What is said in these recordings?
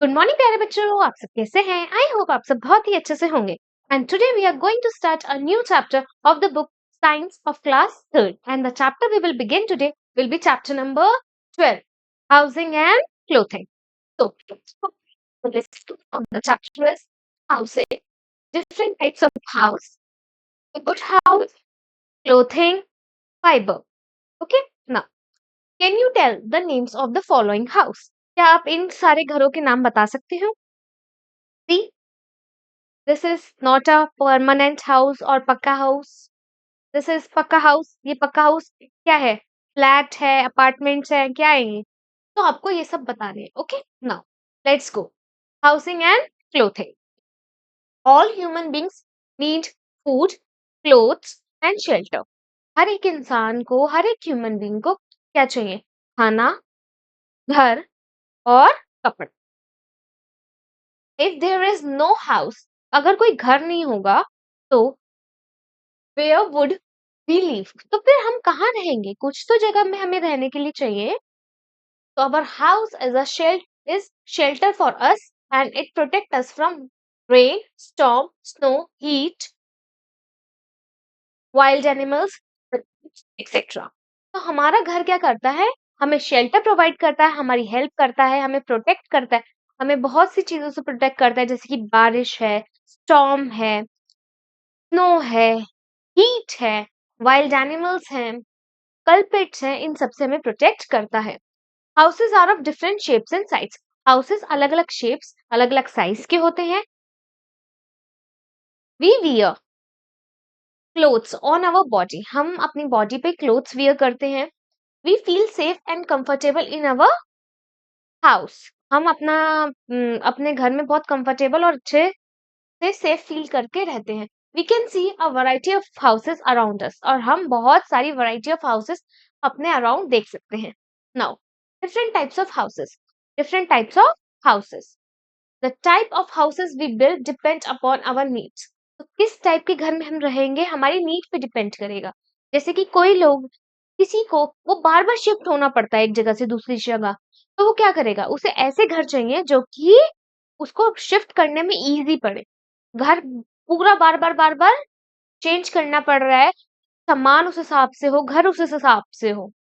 Good morning प्यारे बच्चों, आप सब कैसे हैं? आई होप आप सब बहुत ही अच्छे से होंगे। And today we are going to start a new chapter of the book science of class third, and the chapter we will begin today will be chapter number 12, housing and clothing. So the list of the chapter is housing, different types of house, a good house, clothing, fiber. Okay, now can you tell the names of the following house? क्या आप इन सारे घरों के नाम बता सकते हो? See, this is not a permanent house or पक्का house. This is पक्का house. ये पक्का house क्या है? फ्लैट है, अपार्टमेंट्स है, क्या है ये? तो आपको ये सब बताने हैं. Okay, now let's go. Housing and clothing. All human beings need food, clothes and shelter. हर एक इंसान को, हर एक ह्यूमन बींग को क्या चाहिए? खाना, घर और कपड़े. If there is no house, अगर कोई घर नहीं होगा तो वेयर वुड वी लिव, तो फिर हम कहाँ रहेंगे? कुछ तो जगह में हमें रहने के लिए चाहिए. तो अवर house is a shelled is shelter for us and it protect us from rain, storm, snow, heat, wild animals etcetera. तो हमारा घर क्या करता है? हमें शेल्टर प्रोवाइड करता है, हमारी हेल्प करता है, हमें प्रोटेक्ट करता है, हमें बहुत सी चीजों से प्रोटेक्ट करता है, जैसे कि बारिश है, स्टॉर्म है, स्नो है, हीट है, वाइल्ड एनिमल्स हैं, कल्पिट्स हैं, इन सबसे हमें प्रोटेक्ट करता है. Houses are of different shapes and size. Houses अलग अलग शेप्स, अलग अलग साइज के होते हैं. We wear clothes on our body. हम अपनी बॉडी पे क्लोथ्स वियर करते हैं. We feel safe and comfortable in our house. हम अपने घर में बहुत कंफर्टेबल और अच्छे से सेफ फील करके रहते हैं. We can see a variety of houses around us. और हम बहुत सारी वैरायटी ऑफ हाउसेस अपने अराउंड देख सकते हैं. Now different types of houses. Different types of houses. The type of houses we build depend upon our needs. तो किस टाइप के घर में हम रहेंगे हमारी नीड पे डिपेंड करेगा. जैसे कि कोई लोग, किसी को वो बार बार शिफ्ट होना पड़ता है एक जगह से दूसरी जगह, तो वो क्या करेगा? उसे ऐसे घर चाहिए जो कि उसको शिफ्ट करने में इजी पड़े. घर पूरा बार बार चेंज करना पड़ रहा है, सामान उस हिसाब से हो, घर उस हिसाब से हो.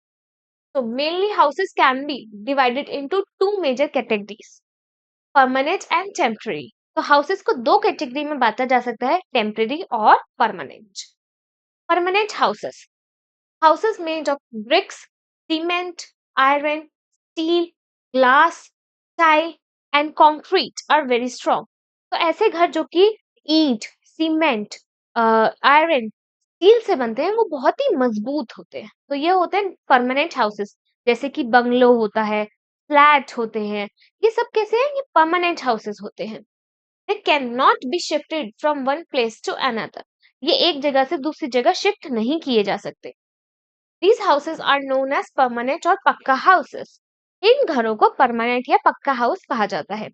तो mainly houses can be divided into two major categories, permanent and temporary. तो हाउसेस को दो कैटेगरी में बांटा जा सकता है, टेम्पररी और permanent. Permanent houses, houses made of bricks, cement, iron, steel, glass, tie and concrete are very strong. तो ऐसे घर जो कि ईंट, सीमेंट, आयरन, स्टील से बनते हैं, वो बहुत ही मजबूत होते हैं. तो ये होते हैं परमानेंट हाउसेस. जैसे कि बंगलो होता है, फ्लैट होते हैं, ये सब कैसे हैं? ये परमानेंट हाउसेस होते हैं. They can not be shifted from one place to another. ये एक जगह से दूसरी जगह शिफ्ट नहीं किए जा सकते. These houses are known as permanent और पक्का houses. इन घरों को परमानेंट या पक्का हाउस कहा जाता है.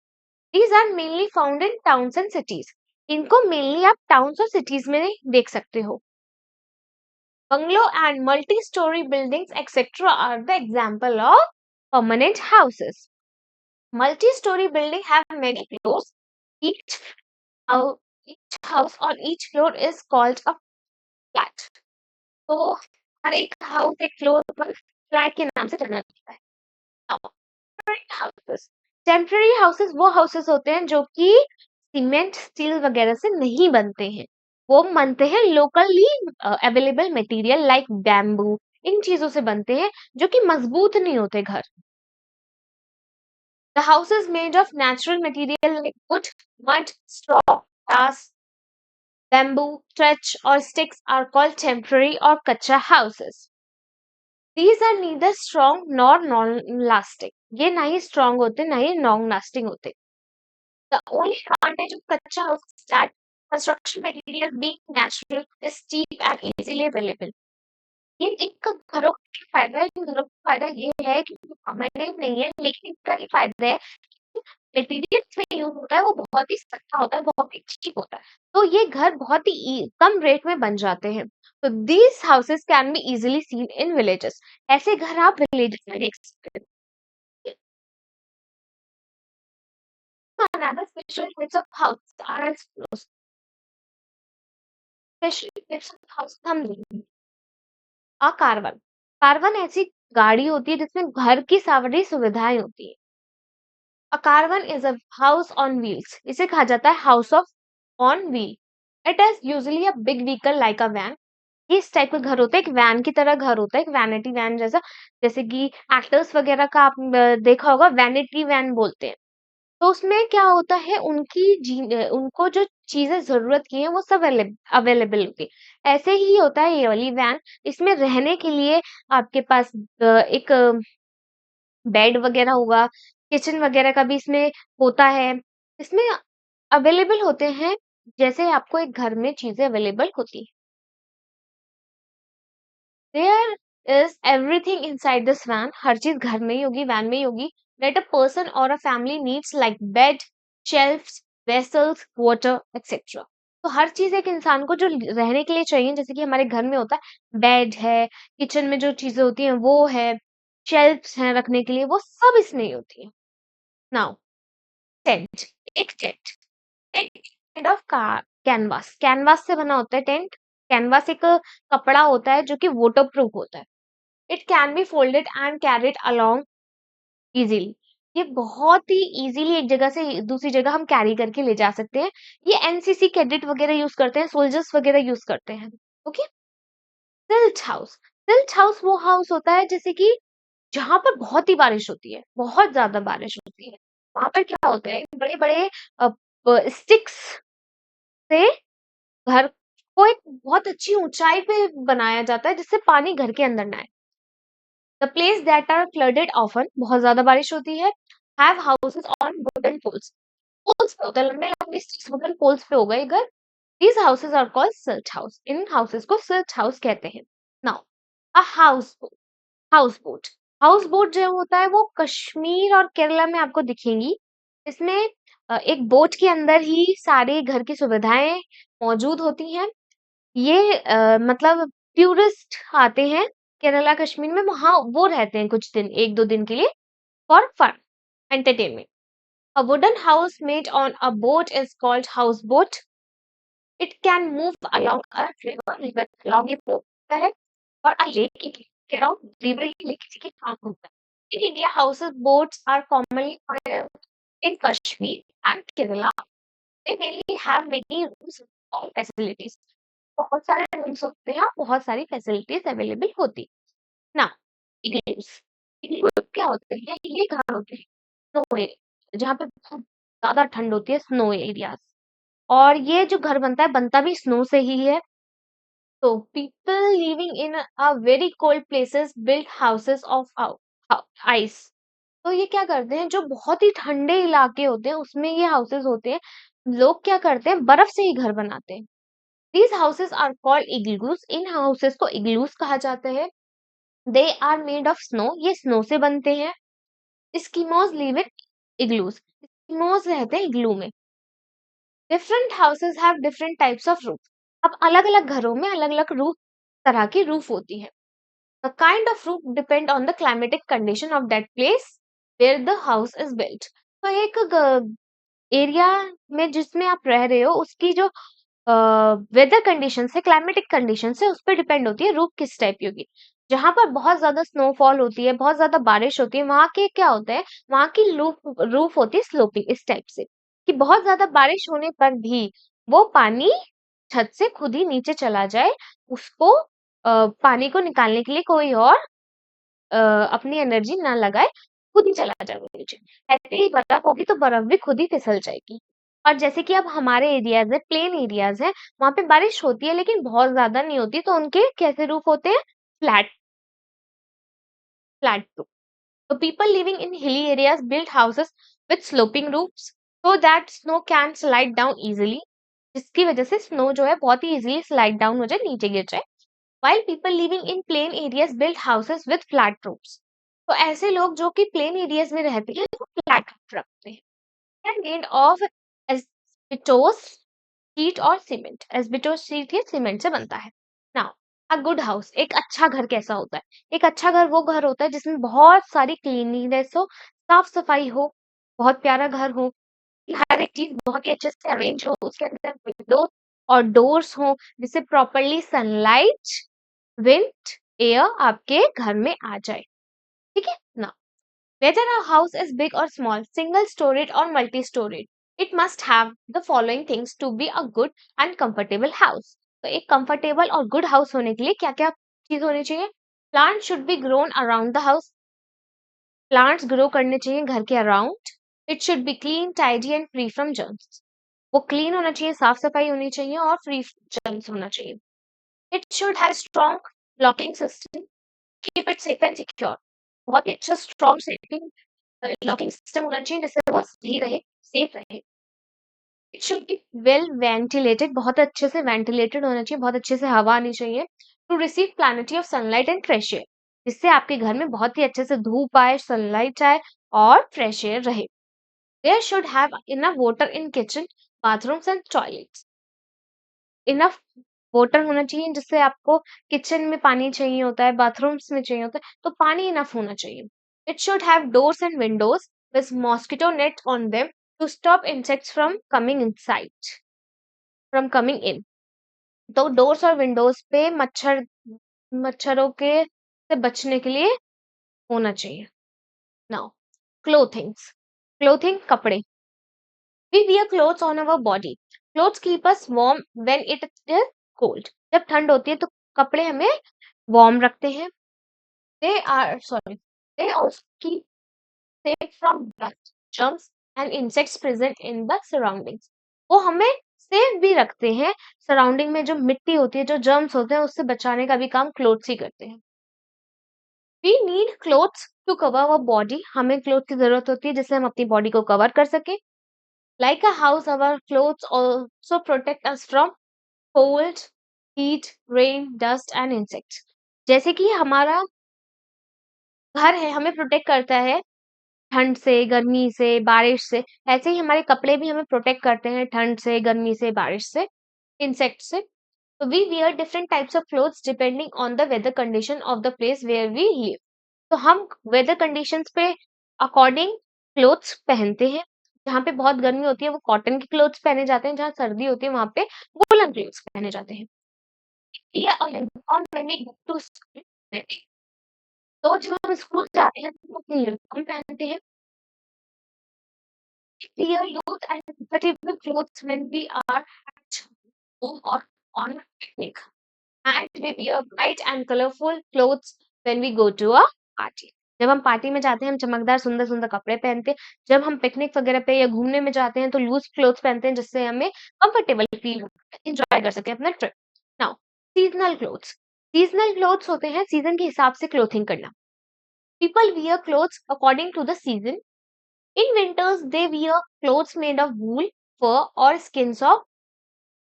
These are mainly found in towns and cities. इनको mainly आप towns और cities में देख सकते हो. Bungalow and multi-story buildings etc. are the example of permanent houses. Multi-story building have many floors. Each house on each floor is called a flat. तो हर एक house एक फ्लोर पर फ्लैट के नाम से जाना जाता है. हाउसेस, टेम्पररी हाउसेस वो हाउसेस होते हैं जो कि सीमेंट, स्टील वगैरह से नहीं बनते हैं. वो बनते हैं locally available material like bamboo, इन चीजों से बनते हैं जो कि मजबूत नहीं होते घर. The houses made of natural material like wood, mud, straw, grass, bamboo, thatch और स्टिक्स आर कॉल्ड टेम्पररी और kutcha houses. These are neither strong nor non-lasting. ये ना ही strong होते, ना ही non-lasting होते. The only advantage of kacha house is that construction material being natural is cheap and easily available. ये एक घरों का फायदा है. घरों का फायदा ये है कि परमानेंट नहीं है, लेकिन इसका ये फायदा है मटेरियल में यूज होता है वो बहुत ही सस्ता होता है, बहुत ही चीप होता है. तो ये घर बहुत ही कम रेट में बन जाते हैं. तो these houses can be easily seen in villages. ऐसे घर आप विलेजेस में देख सकते हैं. another special types of house are as follows. Special types of house हम देखेंगे। अ कारवन, कारवन ऐसी गाड़ी होती है जिसमें घर की सारी सुविधाएं होती है। A caravan is a house on wheels, इसे कहा जाता है house of on wheel. It is usually a big vehicle like a van. ये इस टाइप का घर होता है, एक वैन की तरह घर होता है, एक वैनिटी वैन जैसा। जैसे कि एक्टर्स वगैरह का आप देखा होगा, वैनिटी वैन बोलते हैं। तो उसमें क्या होता है, उनको जो चीजें जरूरत की है वो सब अवेलेबल होती है। ऐसे ही होता है ये वाली वैन। इसमें रहने के लिए आपके पास एक बेड वगैरह होगा, किचन वगैरह का भी इसमें होता है। इसमें अवेलेबल होते हैं जैसे आपको एक घर में चीजें अवेलेबल होती है। There is everything inside this van, हर चीज घर में ही होगी, वैन में ही होगी। दैट अ पर्सन और a family needs like bed, shelves, vessels, water etcetera. तो हर चीज एक इंसान को जो रहने के लिए चाहिए, जैसे कि हमारे घर में होता है, बेड है, किचन में जो चीजें होती हैं वो है, शेल्फ्स हैं रखने के लिए, वो सब इसमें ही होती है। नाउ टेंट, एक टेंट, एक काइंड ऑफ कैनवास, कैनवास से बना होता है टेंट। कैनवास एक कपड़ा होता है जो कि वाटर प्रूफ होता है। It can be folded and carried along easily. ये बहुत ही इजीली एक जगह से दूसरी जगह हम कैरी करके ले जा सकते हैं। ये एनसीसी कैडेट वगैरह यूज करते हैं, सोल्जर्स वगैरह यूज करते हैं। Okay. Silt house, silt house वो हाउस होता है जैसे कि जहां पर बहुत ही बारिश होती है, बहुत ज्यादा बारिश होती है। वहां पर क्या होता है, बड़े बड़े स्टिक्स से घर को एक बहुत अच्छी ऊंचाई पे बनाया जाता है जिससे पानी घर के अंदर ना आए। The place that are flooded often, बहुत ज्यादा बारिश होती है, have houses on wooden poles, poles पे होता है, लंबे लंबे वुडन पोल्स पे होगा ये घर। These houses are called silt house, इन हाउसेस को सिल्ट हाउस कहते हैं। Now a house boat, house boat, house boat जो होता है वो कश्मीर और केरला में आपको दिखेंगी। इसमें एक बोट के अंदर ही सारे घर की सुविधाएं मौजूद होती हैं। ये मतलब टूरिस्ट आते हैं केरला कश्मीर में, वहां वो रहते हैं कुछ दिन, एक दो दिन के लिए, for fun entertainment. A wooden house made on a boat is called house boat. It can move along a river, river along ये होता है, और अ लेक अराउंड रिवर, ये लेक किसी के काम होता है। In India houses boats are commonly in Kashmir and Kerala. They mainly have many rooms और facilities. बहुत सारे rooms होते हैं, बहुत सारी facilities available होती। ना igloos, igloos क्या होते हैं? ये कहाँ होते हैं? स्नो एरिया, जहाँ पे बहुत ज्यादा ठंड होती है, स्नो एरियाज। और ये जो घर बनता है, बनता भी स्नो से ही है। तो people living in a very cold places build houses of ice। तो ये क्या करते हैं, जो बहुत ही ठंडे इलाके होते हैं उसमें ये हाउसेस होते हैं, लोग क्या करते हैं, बर्फ से ही घर बनाते हैं। These houses are called igloos, इन हाउसेस को इग्लूस कहा जाता है। They are made of snow, ये स्नो से बनते हैं। Eskimos live in igloos, Eskimos रहते हैं इग्लू में। Different houses have different types of roof. अब अलग अलग घरों में अलग अलग रूफ, तरह की रूफ होती है। The kind of roof depend on the climatic condition of that place where the house is built। तो एक एरिया में जिसमें आप रह रहे हो उसकी जो वेदर कंडीशन है, क्लाइमेटिक कंडीशन है, उस पर डिपेंड होती है रूफ किस टाइप की होगी। जहां पर बहुत ज्यादा स्नोफॉल होती है, बहुत ज्यादा बारिश होती है, वहां के क्या होता है, वहां की रूफ रूफ होती है स्लोपिंग, इस टाइप से कि बहुत ज्यादा बारिश होने पर भी वो पानी छत से खुद ही नीचे चला जाए, उसको पानी को निकालने के लिए कोई और अपनी एनर्जी ना लगाए, खुद ही चला जाए वो नीचे। ऐसे ही बर्फ होगी तो बर्फ भी खुद ही फिसल जाएगी। और जैसे कि अब हमारे एरियाज है, प्लेन एरियाज है, वहां पे बारिश होती है लेकिन बहुत ज्यादा नहीं होती, तो उनके कैसे रूफ होते हैं, फ्लैट, फ्लैट रूफ। तो people living in hilly areas build houses with sloping roofs so that snow can slide down easily, जिसकी वजह से स्नो जो है बहुत ही इजीली स्लाइड डाउन हो जाए, नीचे गिर जाए। While people living in plain areas build houses with flat roofs। तो ऐसे लोग जो कि प्लेन एरियाज में रहते हैं वो फ्लैट रूफ रखते हैं। They are made of asbestos sheet और सीमेंट। एस्बेस्टोस शीट ये सीमेंट से बनता है। नाउ अ गुड हाउस, एक अच्छा घर कैसा होता है? एक अच्छा घर वो घर होता है जिसमें बहुत सारी क्लीनलीनेस हो, साफ सफाई हो, बहुत प्यारा घर हो। हर एक चीज़ बहुत ही अच्छे से अरेंज हो, उसके अंदर विंडो और डोर्स हों, जिससे प्रॉपर्ली सनलाइट, विंड, एयर आपके घर में आ जाए। ठीक है? Now whether a house is big or small, single storied or multi storied, it must have the following things to be a good and comfortable house. तो एक comfortable और good house होने के लिए क्या-क्या चीज होनी चाहिए? Plants should be grown around the house. Plants grow करने चाहिए घर के around. It should be clean, tidy and free from germs. वो clean होना चाहिए, साफ सफाई होनी चाहिए और free from germs होना चाहिए. It should have strong locking system. Keep it safe and secure. बहुत ही अच्छा strong safety लॉकिंग सिस्टम होना चाहिए जिससे वो सही रहे, सेफ रहे। It should be well ventilated, बहुत अच्छे से वेंटिलेटेड होना चाहिए, बहुत अच्छे से हवा आनी चाहिए to receive planetary of sunlight and fresh air, जिससे आपके घर में बहुत ही अच्छे से धूप आए, सनलाइट आए और फ्रेश एयर रहे। There should have enough water in kitchen, bathrooms and toilets. Enough water होना चाहिए जिससे आपको किचन में पानी चाहिए होता है, बाथरूम्स में चाहिए होता है, तो पानी इनफ होना चाहिए। It should have doors and Windows with mosquito net on them to stop insects from coming in. तो डोर्स और विंडोज पे मच्छरों के से बचने के लिए होना चाहिए। नाउ क्लोथिंग कपड़े। We wear clothes on our body. Clothes keep us warm when it is cold. जब ठंड होती है तो कपड़े हमें वार्म रखते हैं। They also keep safe from dust, germs and insects present in the surroundings. वो हमें सेफ भी रखते हैं। सराउंडिंग में जो मिट्टी होती है, जो जर्म्स होते हैं, उससे बचाने का भी काम क्लोथ्स ही करते हैं। We need clothes to cover our body. हमें क्लोथ की जरूरत होती है जिससे हम अपनी बॉडी को कवर कर सकें। Like a house, our clothes also protect us from cold, heat, rain, dust and insects. जैसे कि हमारा घर है, हमें प्रोटेक्ट करता है ठंड से, गर्मी से, बारिश से, ऐसे ही हमारे कपड़े भी हमें प्रोटेक्ट करते हैं ठंड से, गर्मी से, बारिश से, इंसेक्ट से। So we wear different types of clothes depending on the weather condition of the place where we live. तो हम वेदर कंडीशंस पे अकॉर्डिंग क्लोथ्स पहनते हैं। जहाँ पे बहुत गर्मी होती है वो कॉटन के क्लोथ्स पहने जाते हैं, जहाँ सर्दी होती है वहां पे वूलन क्लोथ्स पहने जाते हैं। Yeah, और uniform when we go to school, तो जब हम स्कूल जाते हैं तो हम अपनी यूनिफॉर्म पहनते हैं। We wear loose and comfortable clothes when we are at home or on a picnic. And we wear bright and colorful clothes when we go to a party. जब हम पार्टी में जाते हैं हम चमकदार सुंदर सुंदर कपड़े पहनते हैं। जब हम पिकनिक वगैरह पे या घूमने में जाते हैं तो लूज क्लोथ्स पहनते हैं जिससे हमें कंफर्टेबल फील हो, एंजॉय कर सके अपना ट्रिप। नाउ सीजनल क्लोथ्स होते हैं सीजन के हिसाब से क्लोथिंग करना। People wear clothes according to the season. In winters they wear clothes made of wool, fur और skins of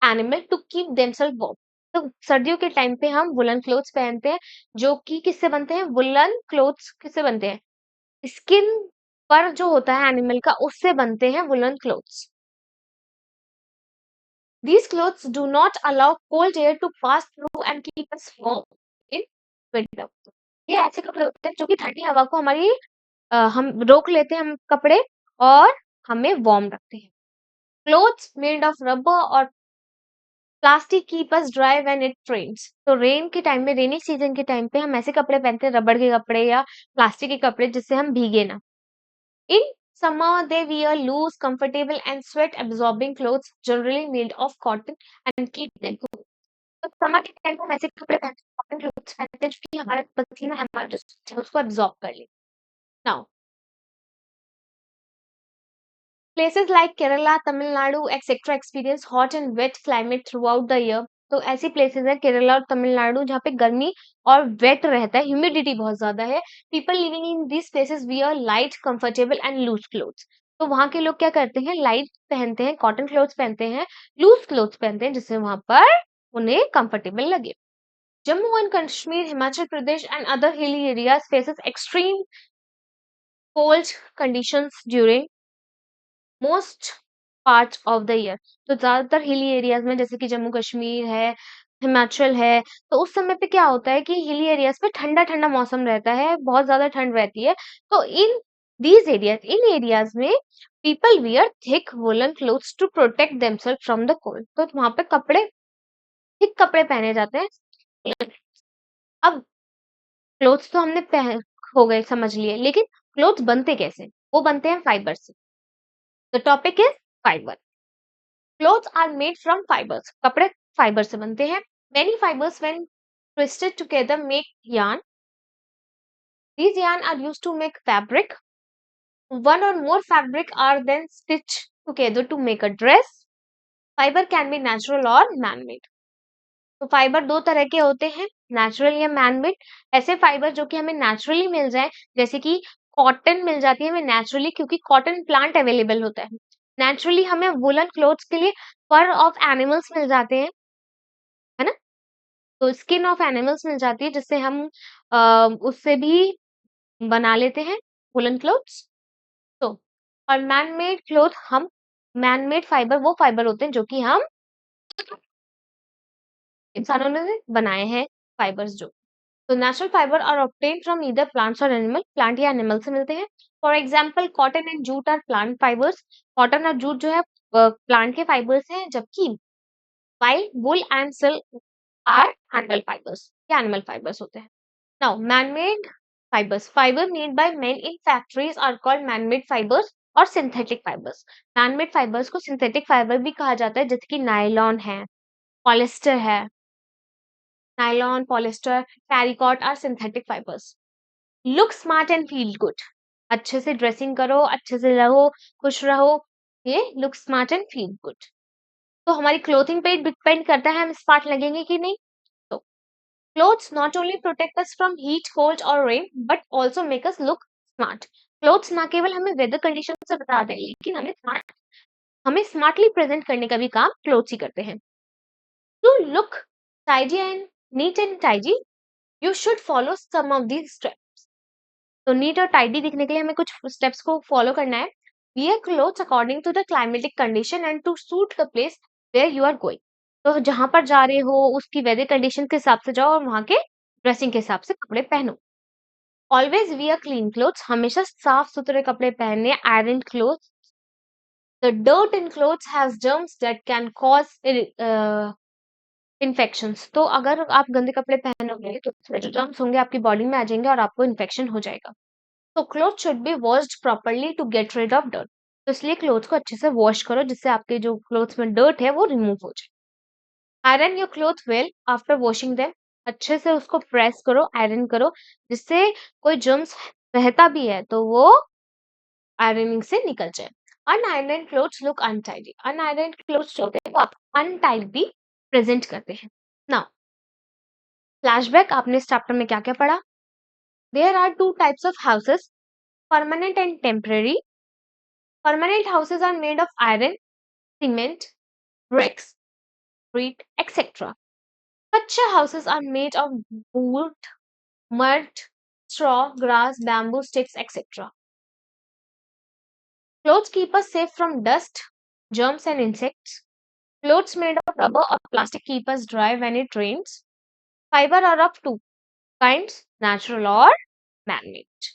animal to keep themselves warm. तो सर्दियों के टाइम पे हम वुलन क्लोथ्स पहनते हैं जो कि किससे बनते हैं? वुलन क्लोथ्स किससे बनते हैं? स्किन पर जो होता है एनिमल का उससे बनते हैं woollen clothes. These clothes do not allow cold air to pass through and keep us warm in winter. ये ऐसे कपड़े होते हैं जो कि ठंडी हवा को हम रोक लेते हैं हम कपड़े और हमें वार्म रखते हैं। क्लोथ्स मेड ऑफ रबर और plastic keep us dry when it rains. तो रेन के टाइम में, रेनी सीजन के टाइम पे हम ऐसे कपड़े पहनते हैं, रबड़ के कपड़े या प्लास्टिक के कपड़े, जिससे हम भीगे ना। In summer they wear loose, comfortable and sweat absorbing clothes generally made of cotton and keep them cool. तो समर के टाइम पे हम ऐसे कपड़े पहनते हैं, कॉटन क्लोथ्स पहनते हैं जो कि हमारा पसीना है, हमारा जो sweat है, उसको एब्जॉर्ब कर ले। Now Places like Kerala, Tamil Nadu, etc. experience hot and wet climate throughout the year. तो ऐसी प्लेसेस है केरला और तमिलनाडु जहाँ पे गर्मी और वेट रहता है, ह्यूमिडिटी बहुत ज्यादा है। People living in this places wear light, comfortable and loose clothes. तो वहाँ के लोग क्या करते हैं? लाइट पहनते हैं, कॉटन क्लोथ्स पहनते हैं, लूज क्लोथ्स पहनते हैं जिससे वहां पर उन्हें कंफर्टेबल लगे। Jammu and Kashmir, Himachal Pradesh and other hilly areas faces extreme cold conditions during most part of the year. तो ज्यादातर हिली एरियाज में जैसे कि जम्मू कश्मीर है, हिमाचल है, तो उस समय पे क्या होता है कि हिली एरियाज पे ठंडा ठंडा मौसम रहता है, बहुत ज्यादा ठंड रहती है। तो इन These areas, इन areas में people wear thick woolen clothes to protect themselves from the cold. तो वहां पे कपड़े थिक कपड़े पहने जाते हैं। अब क्लोथ्स तो हमने पहन हो गए समझ लिए, लेकिन क्लोथ्स बनते कैसे? वो बनते हैं फाइबर से। The topic is fibre. Clothes are made from fibres. कपड़े फाइबर से बनते हैं। Many fibres when twisted together make yarn. These yarn are used to make fabric. One or more fabric are then stitched together to make a dress. Fiber can be natural or man-made. तो fibre दो तरह के होते हैं, natural या manmade. ऐसे fibre जो कि हमें नेचुरली मिल जाए, जैसे कि कॉटन मिल जाती है हमें नेचुरली, क्योंकि कॉटन प्लांट अवेलेबल होता है। नेचुरली हमें वुलन क्लोथ्स के लिए फर ऑफ एनिमल्स मिल जाते हैं, है ना? तो स्किन ऑफ एनिमल्स मिल जाती है, जिससे हम उससे भी बना लेते हैं वुलन क्लोथ्स। तो और मैनमेड क्लोथ, हम मैनमेड फाइबर वो फाइबर होते हैं जो कि हम इंसानों ने बनाए हैं, फाइबर्स जो। तो natural fibre are obtain from either plants और एनिमल, प्लांट या एनिमल से मिलते हैं। For example cotton and jute are plant fibres. Cotton और जूट जो है प्लांट के फाइबर्स हैं, जबकि while wool and silk are animal fibres, या एनिमल फाइबर्स होते हैं। Now manmade fibres, fibre made by men in factories are called manmade fibres और सिंथेटिक फाइबर्स। मैनमेड फाइबर्स को सिंथेटिक फाइबर भी कहा जाता है, जैसे कि नायलॉन है, पॉलिस्टर है। Nylon, polyester, terrycot are synthetic fibres. Look smart and feel good. अच्छे से ड्रेसिंग करो, अच्छे से रहो, खुश रहो, ये look smart and feel good. तो हमारी क्लोथिंग पे डिपेंड करता है हम स्मार्ट लगेंगे कि नहीं। तो clothes not only protect us from heat, cold और rain, but also make us look smart. Clothes ना केवल हमें वेदर कंडीशन से बता दें, लेकिन हमें स्मार्टली प्रेजेंट करने का भी काम क्लोथ्स ही करते हैं। To look tidy and neat and tidy, you should follow some of these steps. तो नीट और टाइडी दिखने के लिए हमें कुछ स्टेप्स को फॉलो करना है। Wear clothes according to the climatic condition and to suit the place where you are going. तो जहां पर जा रहे हो उसकी वेदर कंडीशन के हिसाब से जाओ और वहां के ड्रेसिंग के हिसाब से कपड़े पहनो। ऑलवेज वियर क्लीन क्लोथ्स, हमेशा साफ सुथरे कपड़े पहनने। Iron clothes, the dirt in clothes has germs that can cause infections. तो अगर आप गंदे कपड़े पहनोगे तो उसमें जो जर्म्स होंगे आपकी बॉडी में आ जाएंगे और आपको इन्फेक्शन हो जाएगा। तो cloth should be washed properly to get rid of dirt. तो इसलिए क्लोथ को अच्छे से वॉश करो, जिससे आपके जो क्लोथ्स में डर्ट है वो रिमूव हो जाए। Iron your cloth well after washing them, अच्छे से उसको प्रेस करो, आयरन करो, जिससे कोई जर्म्स रहता भी है तो वो आयरनिंग से निकल जाए। अनआयरन क्लोथ्स लुक अनटाइडी, अनआयरन क्लोथ्स जो होते हैं वो आप अनटाइडी प्रेजेंट करते हैं। नाउ फ्लैशबैक, आपने इस चैप्टर में क्या क्या पढ़ा? There are two types of houses, permanent and temporary. Permanent houses are made of iron, cement, bricks, brick, etc. Kacha houses are made of wood, mud, straw, grass, bamboo sticks, etc. Clothes keep us safe from dust, germs, and insects. Clothes made of rubber or plastic keep us dry when it rains. Fiber are of two kinds, natural or man-made.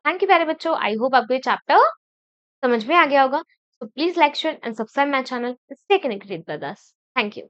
Thank you very much. I hope आपको ये chapter समझ में आ गया होगा। So please like, share and subscribe my channel. Stay connected with us. Thank you.